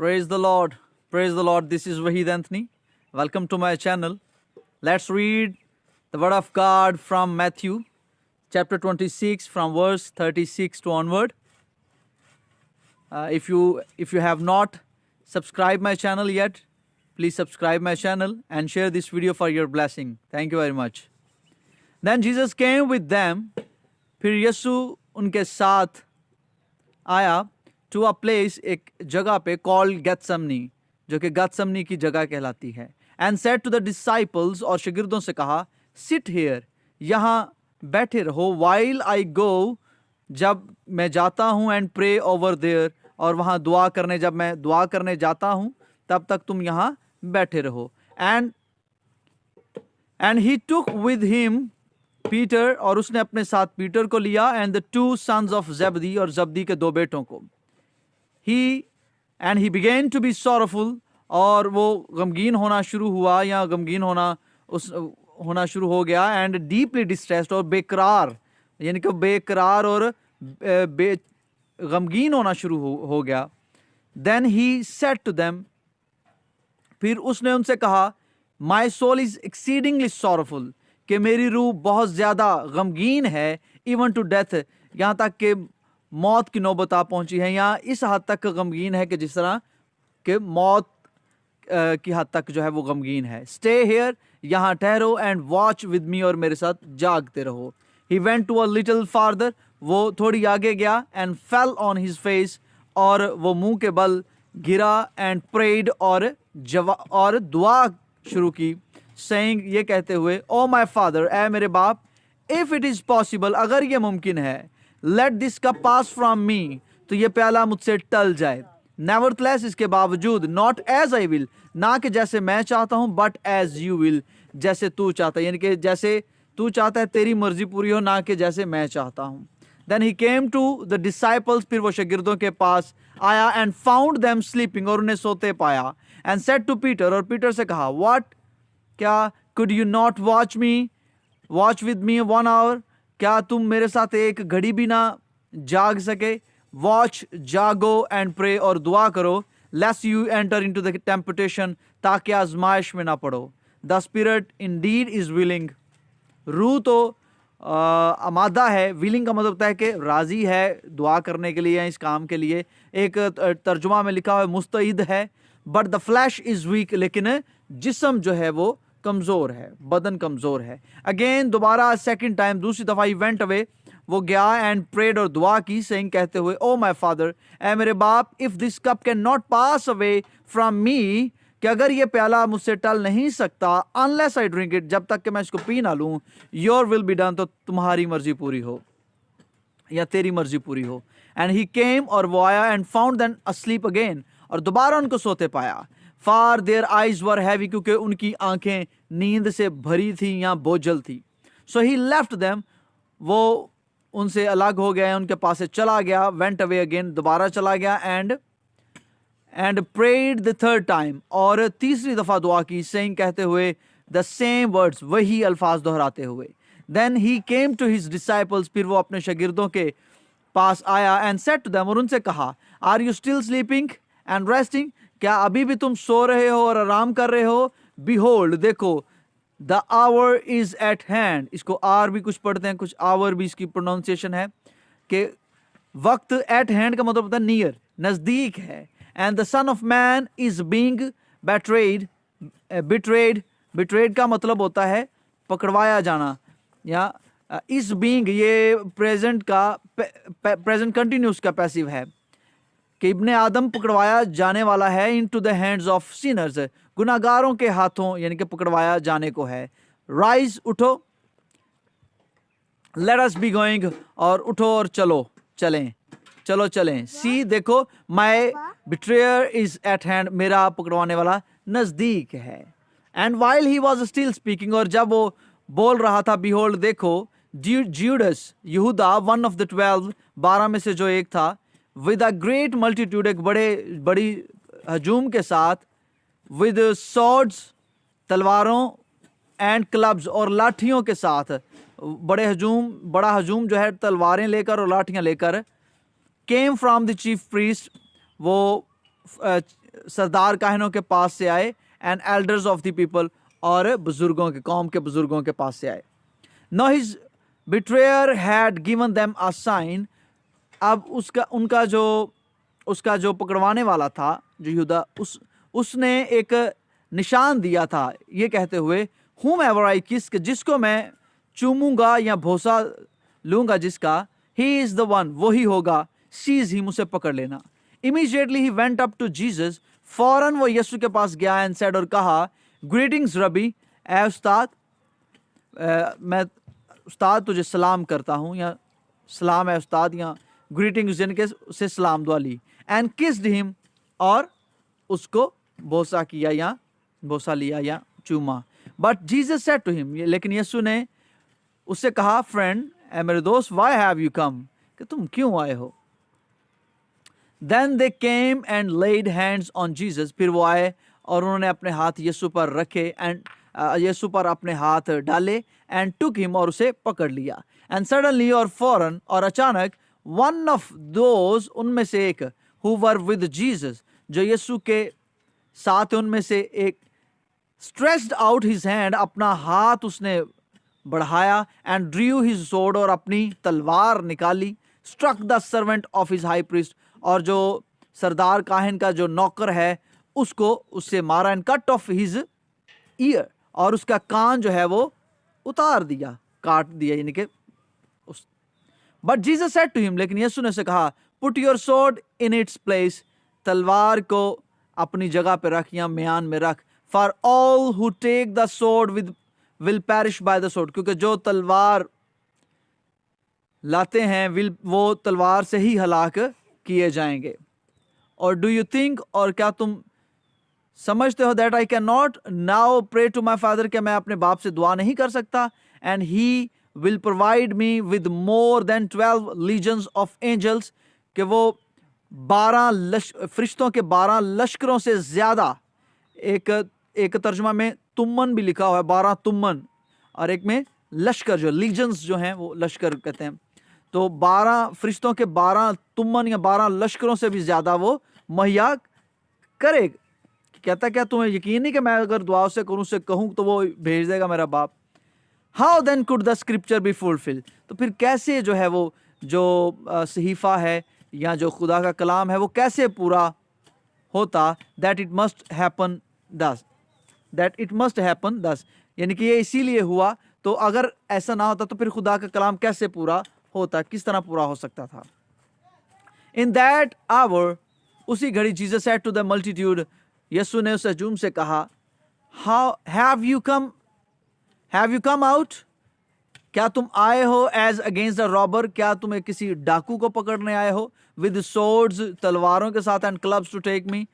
Praise the Lord. Praise the Lord. This is Wahid Anthony. Welcome to my channel. Let's read the Word of God from Matthew chapter 26 from verse 36 to onward. If you have not subscribed my channel yet, please subscribe my channel and share this video for your blessing. Thank you very much. Then Jesus came with them. फिर यीशु उनके साथ आया to a place, एक जगह पे called Gethsemane, जो कि गेत्सेमनी की जगह कहलाती है. And said to the disciples, और शागिर्दों से कहा, सिट हियर, यहाँ बैठे रहो, वाइल आई गो, जब मैं जाता हूँ, एंड प्रे ओवर देयर, और वहाँ दुआ करने, जब मैं दुआ करने जाता हूँ तब तक तुम यहाँ बैठे रहो. And he took with him Peter, और उसने अपने साथ पीटर को लिया, and the two sons of Zebedee, और ज़ब्दी के दो बेटों को. He began to be sorrowful, और वो गमगीन होना शुरू हुआ, या गमगीन होना शुरू हो गया. एंड डीपली डिस्ट्रेस्ड, और बेकरार, यानी कि बेकरार और गमगीन होना शुरू हो गया. Then he said to them, फिर उसने उनसे कहा, my soul is exceedingly sorrowful, कि मेरी रूह बहुत ज़्यादा गमगीन है, इवन टू डेथ, यहाँ तक कि मौत की नौबत आ पहुँची है, या इस हद तक गमगीन है कि जिस तरह कि मौत की हद तक जो है वो गमगीन है. स्टे हेयर, यहाँ ठहरो, एंड वॉच विद मी, और मेरे साथ जागते रहो. He went to a little farther, वो थोड़ी आगे गया, and fell on his face, और वो मुंह के बल गिरा, एंड प्रेड, और दुआ शुरू की, सेइंग, ये कहते हुए, ओ माई फादर, ए मेरे बाप, इफ इट इज पॉसिबल, अगर ये मुमकिन है, let this cup pass from me, तो ये प्याला मुझसे टल जाए. नेवरथलेस, इसके बावजूद, नॉट एज आई विल, ना कि जैसे मैं चाहता हूं, बट एज यू विल, जैसे तू चाहता है, यानी कि जैसे तू चाहता है तेरी मर्जी पूरी हो, ना कि जैसे मैं चाहता हूं. Then he came to the disciples, फिर वो शागिर्दों के पास आया, एंड फाउंड देम स्लीपिंग, और उन्हें सोते पाया. एंड सेड टू पीटर, और पीटर से कहा, व्हाट, क्या, could you not watch with me 1 hour, क्या तुम मेरे साथ एक घड़ी भी ना जाग सके. वॉच, जागो, एंड प्रे, और दुआ करो, लेस्ट you enter into the temptation, ताकि आजमाइश में ना पड़ो. The spirit Indeed is willing, रूह तो आमादा है, विलिंग का मतलब होता है कि राजी है दुआ करने के लिए या इस काम के लिए. एक तर्जुमा में लिखा हुआ है मुस्तईद है, but the flash is weak, लेकिन जिस्म जो है वो कमज़ोर है, बदन कमज़ोर है. अगेन, दोबारा सेकंड टाइम, दूसरी दफ़ा ही वेंट अवे, वो गया, एंड प्रेड, और दुआ की, सेइंग, कहते हुए, ओ माई फादर, ए मेरे बाप, if this cup can not pass away from me, कि अगर ये प्याला मुझसे टल नहीं सकता, अनलेस आई ड्रिंक इट, जब तक कि मैं इसको पी ना लूँ, योर विल बी डन, तो तुम्हारी मर्जी पूरी हो, या तेरी मर्जी पूरी हो. एंड ही केम, और वो आया, and found them asleep again, और दोबारा उनको सोते पाया. फार देयर आइज वर हैवी, क्योंकि उनकी आंखें नींद से भरी थी या बोझल थी. सो ही लेफ्ट देम, वो उनसे अलग हो गया, उनके पास से चला गया. वेंट अवे अगेन, दोबारा चला गया, and prayed the third time, और तीसरी दफा दुआ की, सेइंग, कहते हुए, द सेम वर्ड्स, वही अल्फाज दोहराते हुए. Then he came to his disciples, फिर वो अपने शागिर्दों के पास आया, एंड सेड टू देम, और उनसे कहा, are you still sleeping and resting, क्या अभी भी तुम सो रहे हो और आराम कर रहे हो. बिहोल्ड, देखो, the our is eight hand, इसको आर भी कुछ पढ़ते हैं, कुछ आवर भी इसकी प्रोनाउंसिएशन है, कि वक्त, एट हैंड का मतलब होता है नियर, नजदीक है. And the son of man is being betrayed का मतलब होता है पकड़वाया जाना, या इज बीइंग, ये प्रेजेंट कंटिन्यूस का पैसिव है, कि इब्ने आदम पकड़वाया जाने वाला है, into the hands of sinners, गुनाहगारों के हाथों, यानी कि पकड़वाया जाने को है. राइज, उठो, लेट अस बी गोइंग, और उठो और चलें. सी, देखो, my betrayer is eight hand, मेरा पकड़वाने वाला नजदीक है. And while he was still speaking, और जब वो बोल रहा था, बिहोल्ड, देखो, ज्यूडस, यहूदा, वन ऑफ द 12, 12 में से जो एक था, विद अ ग्रेट मल्टीट्यूड, एक बड़ी हजूम के साथ, विद सॉर्ड्स, तलवारों, एंड क्लब्स, और लाठियों के साथ, बड़ा हजूम जो है तलवारें लेकर और लाठियां लेकर. Came from the chief priest, वो सरदार काहिनों के पास से आए, and elders of the people, और बुजुर्गों के, कौम के बुजुर्गों के पास से आए. Now his betrayer had given them a sign. अब उसका जो पकड़वाने वाला था, जो यहूदा, उसने एक निशान दिया था, ये कहते हुए, whomever I kiss, जिसको मैं चूमूंगा या भोसा लूंगा जिसका, he is the one, वो ही होगा, seize him, उसे पकड़ लेना. Immediately he went up to Jesus, फौरन वो यीशु के पास गया, and said, और कहा, greetings रबी, ऐ उस्ताद, मैं उस्ताद तुझे सलाम करता हूँ, या सलाम है उस्ताद, या ग्रीटिंग्स जिनके उसे सलाम दुआ ली. एंड किस्ड हिम, और उसको बोसा किया या बोसा लिया या चूमा. But Jesus said to him, लेकिन यीशु ने उससे कहा, फ्रेंड, ए मेरे दोस्त, व्हाई हैव यू कम, कि तुम क्यों आए हो. Then they came and laid hands on Jesus, फिर वो आए और उन्होंने अपने हाथ यीशु पर रखे, एंड यीशु पर अपने हाथ डाले, एंड टुक हिम, और उसे पकड़ लिया. एंड सडनली, और फौरन और अचानक, वन ऑफ दोज, उनमें से एक, हु वर विद जीसस, जो यीशु के साथ, उनमें से एक, स्ट्रेच्ड आउट हिज हैंड, अपना हाथ उसने बढ़ाया, एंड ड्रू हिज स्वॉर्ड, और अपनी तलवार निकाली, struck the servant of his high priest, और जो सरदार काहिन का जो नौकर है उसको उससे मारा, and cut off his year, और उसका कान जो है वो उतार दिया, काट दिया, यानी कि उस. But Jesus said to him, लेकिन यीशु ने उसे कहा, put your sword in its place, तलवार को अपनी जगह पे रख, या म्यान में रख. For all who take the sword will perish by the sword, क्योंकि जो तलवार लाते हैं वो तलवार से ही हलाक किए जाएंगे. और डू यू थिंक, और क्या तुम समझते हो, that I can not now pray to my father, क्या मैं अपने बाप से दुआ नहीं कर सकता, and he will provide me with more than 12 legions of angels, कि वो 12 फरिश्तों के 12 लश्करों से ज्यादा, एक तर्जुमा में तुम्मन भी लिखा हुआ है, 12 तुम्मन, और एक में लश्कर, जो लीजन्स जो हैं वो लश्कर कहते हैं. तो 12 फरिश्तों के 12 तुम्मन या 12 लश्करों से भी ज्यादा वो मुहैया करे. कहता क्या तुम्हें यकीन नहीं कि मैं अगर दुआ से करूं, से कहूं तो वो भेज देगा मेरा बाप. How then could the scripture be fulfill, तो फिर कैसे जो है वो जो सहीफा है या जो खुदा का कलाम है वो कैसे पूरा होता, दैट इट मस्ट हैपन दस, यानी कि ये इसीलिए हुआ. तो अगर ऐसा ना होता तो फिर खुदा का कलाम कैसे पूरा होता, किस तरह पूरा हो सकता था. इन दैट आवर, उसी घड़ी, Jesus said to the multitude, यीशु ने उस हजूम से कहा, how have you come out, क्या तुम आए हो एज अगेंस्ट द रॉबर, क्या तुम्हें किसी डाकू को पकड़ने आए हो, विद सोर्ड्स, तलवारों के साथ, and clubs to take me,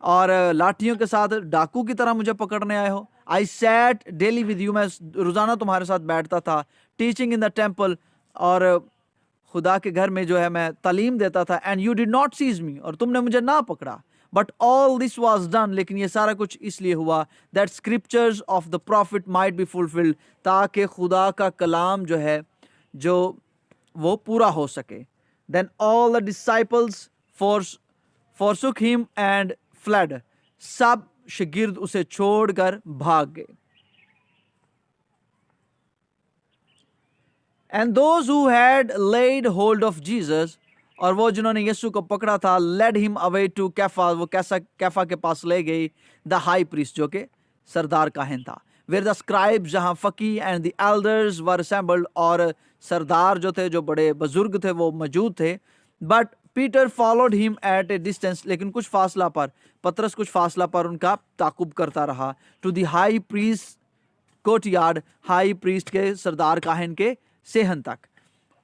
और लाठियों के साथ डाकू की तरह मुझे पकड़ने आए हो. I sat daily with you, मैं रोजाना तुम्हारे साथ बैठता था, टीचिंग इन द टेम्पल, और खुदा के घर में जो है मैं तालीम देता था, and you did not sees me, और तुमने मुझे ना पकड़ा. But all this was done, लेकिन ये सारा कुछ इसलिए हुआ, that scriptures of the profit might be fulfilled, ताकि खुदा का कलाम जो है जो वो पूरा हो सके. Then all the disciples forsook him and fled, सब शागिर्द उसे छोड़कर भाग गए. And those who had laid hold of Jesus, और वो जिन्होंने यीशु को पकड़ा था, led him away to कैफा, वो कैफा के पास ले गई, the high priest, जो के सरदार काहिन था, where the scribes, जहाँ फकी, and the elders were assembled, और सरदार जो थे, जो बड़े बुजुर्ग थे, वो मौजूद थे. But Peter followed him at a distance, लेकिन कुछ फासला पर, पतरस कुछ फासला पर उनका ताकुब करता रहा, to the high priest courtyard, high priest के सरदार काहिन के सेहन तक.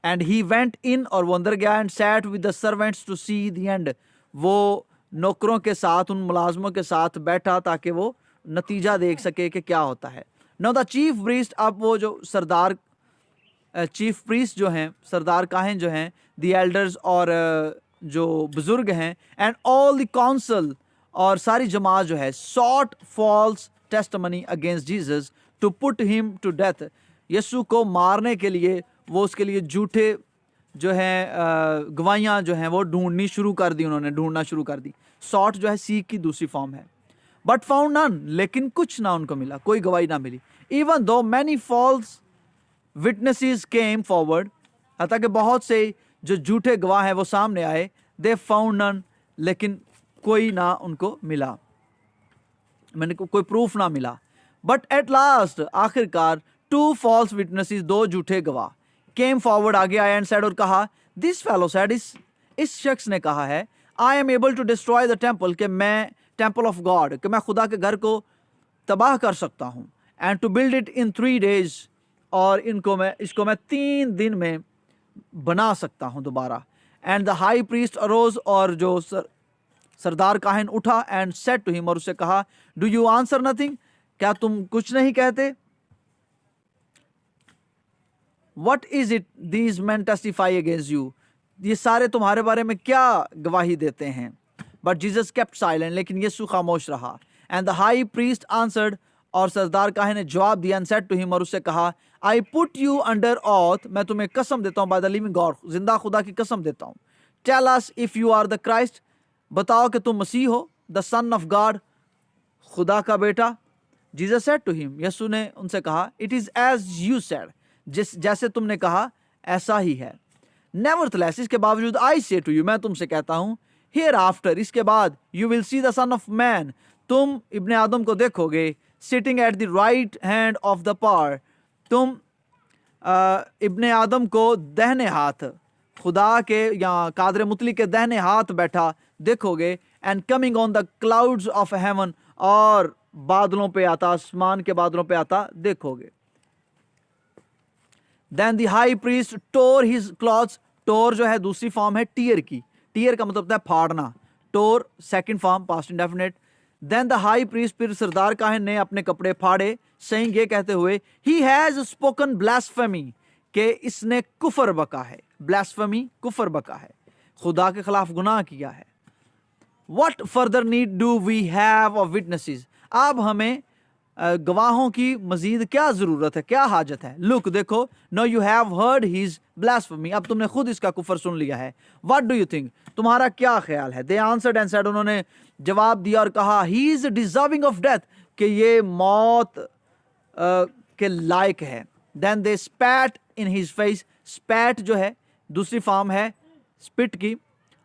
And he went in, और वो अंदर गया, and sat with the servants to see the end, वो नौकरों के साथ, उन मुलाजमों के साथ बैठा ताकि वो नतीजा देख सके कि क्या होता है. Now the chief priest, अब वो जो सरदार चीफ प्रीस्ट जो हैं, सरदार काहिन जो हैं, द एल्डर्स, और जो बुजुर्ग हैं, एंड ऑल द काउंसिल, और सारी जमात जो है, sought false testimony against Jesus to put him to death, यीशु को मारने के लिए वो उसके लिए झूठे जो हैं गवाहियाँ जो हैं वो ढूंढना शुरू कर दी. सॉट जो है सीक की दूसरी फॉर्म है. बट फाउंड नन, लेकिन कुछ ना उनको मिला, कोई गवाही ना मिली. Even though many false witnesses came forward, हालांकि बहुत से जो झूठे गवाह हैं वो सामने आए. दे फाउंड नन, लेकिन कोई ना उनको मिला, मैंने कोई प्रूफ ना मिला. बट एट लास्ट, आखिरकार, 2 फॉल्स विटनेसेस, 2 झूठे गवाह, केम फॉरवर्ड, आगे आए एंड सेड, और कहा, दिस फेलो सेड, इस शख्स ने कहा है, I am able to destroy the temple, कि मैं टेम्पल ऑफ गॉड, कि मैं खुदा के घर को तबाह कर सकता हूँ, and to build it in 3 days, और इसको मैं 3 दिन में बना सकता हूँ दोबारा. And the high priest arose, और जो सरदार काहिन उठा, एंड सेड टू हिम, और उससे कहा, डू यू आंसर नथिंग, क्या तुम कुछ नहीं कहते. What is it these man testify against you, ये सारे तुम्हारे बारे में क्या गवाही देते हैं. बट जीसस केप्ट साइलेंट, लेकिन यीशु खामोश रहा. And the high priest answered, और सरदार काहिन ने जवाब दिया, एंड सेड टू हिम, और उससे कहा, I put you under auth, मैं तुम्हें कसम देता हूं, बाय द लिविंग गॉड, जिंदा खुदा की कसम देता हूं. Tell us if you are the Christ, बताओ कि तुम मसीह हो, द सन ऑफ गॉड, खुदा का बेटा. जीसस सेड टू हिम, यीशु ने उनसे कहा, it is as you said, जैसे तुमने कहा ऐसा ही है. नेवरथलेस, इसके बावजूद, आई से टू यू, मैं तुमसे कहता हूं, हियर आफ्टर, इसके बाद, you will see the son of man, तुम इब्ने आदम को देखोगे, sitting at the right hand of the power, तुम इब्ने आदम को दाहिने हाथ, खुदा के या कादर मुतली के दाहिने हाथ बैठा देखोगे. And coming on the clouds of haven, और बादलों पे आता, आसमान के बादलों पे आता देखोगे. Then the high priest tore his clothes, tore जो है दूसरी फॉर्म है टीयर की, टीयर का मतलब होता है फाड़ना, tore second form past indefinite. Then the high priest, फिर सरदार काहिन ने अपने कपड़े फाड़े, सेइंग, ये कहते हुए, ही हैज स्पोकन ब्लास्फेमी, के इसने कुफर बका है. ब्लास्फेमी कुफर बका है, खुदा के खिलाफ गुनाह किया है. What further need do we have of witnesses, अब हमें गवाहों की मजीद क्या जरूरत है, क्या हाजत है. लुक, देखो, now you have heard his blasphemy, अब तुमने खुद इसका कुफर सुन लिया है. व्हाट डू यू थिंक, तुम्हारा क्या ख्याल है. दे आंसर्ड एंड सेड, उन्होंने जवाब दिया और कहा, he is deserving of death, कि ये मौत के लायक है. Then they spat in his face, spat जो है दूसरी फॉर्म है स्पिट की,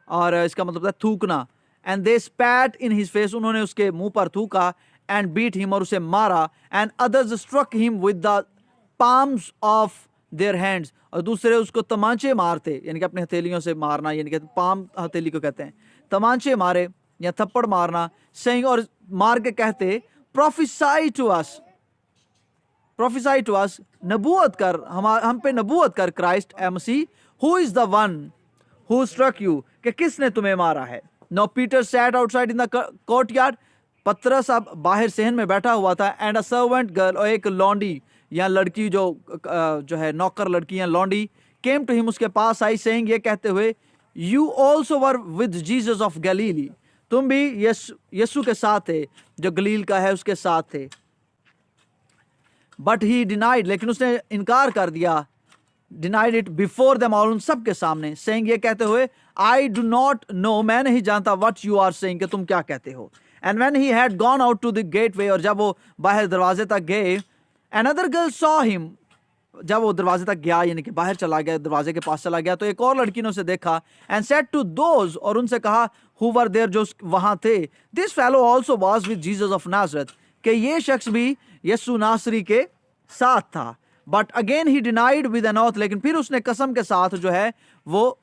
और इसका मतलब है थूकना. And they spat in his face, उन्होंने उसके मुंह पर थूका. एंड बीट हिम, और उसे मारा. And others struck him with the palms of their hands, और दूसरे उसको तमांचे मारते, यानी कि अपने हथेलियों से मारना, यानी कि पाम हथेली को कहते हैं, तमांचे मारे या थप्पड़ मारना. सेइंग, और मार के कहते, प्रोफेसाई टू अस, प्रोफेसाई टू अस, नबूवत कर, हम पे नबूवत कर, क्राइस्ट ए मसीह, who is the one who struck you, कि किसने तुम्हें मारा है. Now Peter sat outside in the courtyard, पतरस अब बाहर सहन में बैठा हुआ था. एंड अ सर्वेंट गर्ल, और एक लौंडी या लड़की जो है नौकर लड़की या लौंडी, केम टू हिम, उसके पास आई, सेइंग, ये कहते हुए, you also were with Jesus of Galilee, तुम भी यीशु के साथ थे, जो गलील का है उसके साथ थे. बट ही डिनाइड, लेकिन उसने इनकार कर दिया, denied it before them all, उन सब के सामने, सेइंग, ये कहते हुए, आई डू नॉट नो, मैं नहीं जानता, व्हाट यू आर सेइंग, कि तुम क्या कहते हो. And when he had gone out to the gateway, और जब वो बाहर दरवाजे तक गए, अनदर गर्ल सॉ हिम, जब वो दरवाजे तक गया, यानी कि बाहर चला गया, दरवाजे के पास चला गया, तो एक और लड़की ने उसे देखा. एंड सेड टू दोज, और उनसे कहा, हु वर देयर, जो वहां थे, this fellow also was with Jesus of Nazareth, कि ये शख्स भी यीशु नासरी के साथ था. But again he denied with an oath, लेकिन फिर उसने कसम के साथ जो है वो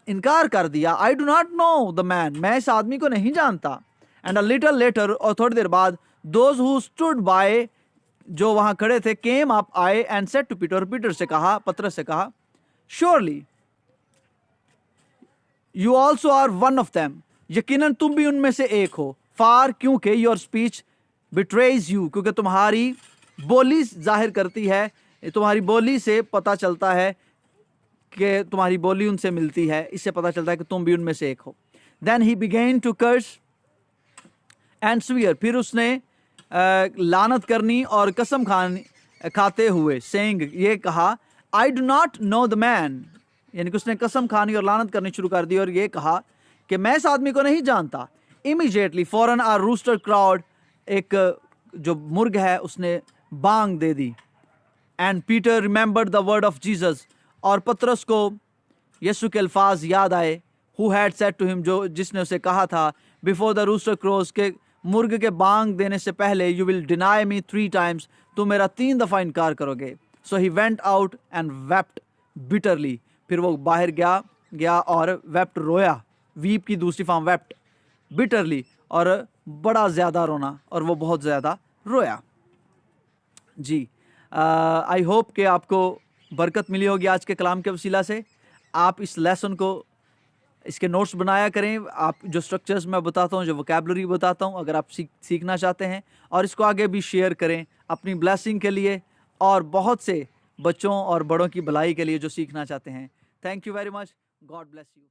इनकार कर दिया. I do not know the man, मैं इस आदमी को नहीं जानता. एंड अ लिटल लेटर, और थोड़ी देर बाद, दोज हु स्टूड बाय, जो वहां खड़े थे, केम अप, आए, and said to Peter, Peter से कहा, पतरस से कहा, surely you also are one of them, यकीनन तुम भी उनमें से एक हो. फार, क्योंकि योर स्पीच बिट्रेज यू, क्योंकि तुम्हारी बोली जाहिर करती है, तुम्हारी बोली से पता चलता है कि तुम्हारी बोली उनसे मिलती है, इससे पता चलता है कि तुम भी उनमें से एक हो. Then he began to curse and swear, फिर उसने लानत करनी और कसम खाते हुए, सेइंग, ये कहा, I do not know the man, यानी कि उसने कसम खानी और लानत करनी शुरू कर दी, और ये कहा कि मैं इस आदमी को नहीं जानता. इमीडिएटली फौरन आ रूस्टर क्राउड, एक जो मुर्ग है उसने बांग दे दी. And Peter remembered the word of Jesus, और पतरस को यीशु के अल्फाज याद आए. Who had said to him, जो जिसने उसे कहा था, बिफोर द रूस्टर क्रोज, के मुर्ग के बांग देने से पहले, you will deny me 3 times, तुम मेरा 3 दफा इनकार करोगे. So he went out and wept bitterly. फिर वो बाहर गया और वेप्ट रोया. वीप की दूसरी फॉर्म वेप्ट, बिटरली, और बड़ा ज़्यादा रोना, और वो बहुत ज़्यादा रोया. जी, आई होप कि आपको बरकत मिली होगी आज के कलाम के वसीला से. आप इस लेसन को, इसके नोट्स बनाया करें. आप जो स्ट्रक्चर्स मैं बताता हूँ, जो वोकैबुलरी बताता हूँ, अगर आप सीखना चाहते हैं, और इसको आगे भी शेयर करें अपनी ब्लेसिंग के लिए और बहुत से बच्चों और बड़ों की भलाई के लिए जो सीखना चाहते हैं. Thank you very much. God bless you.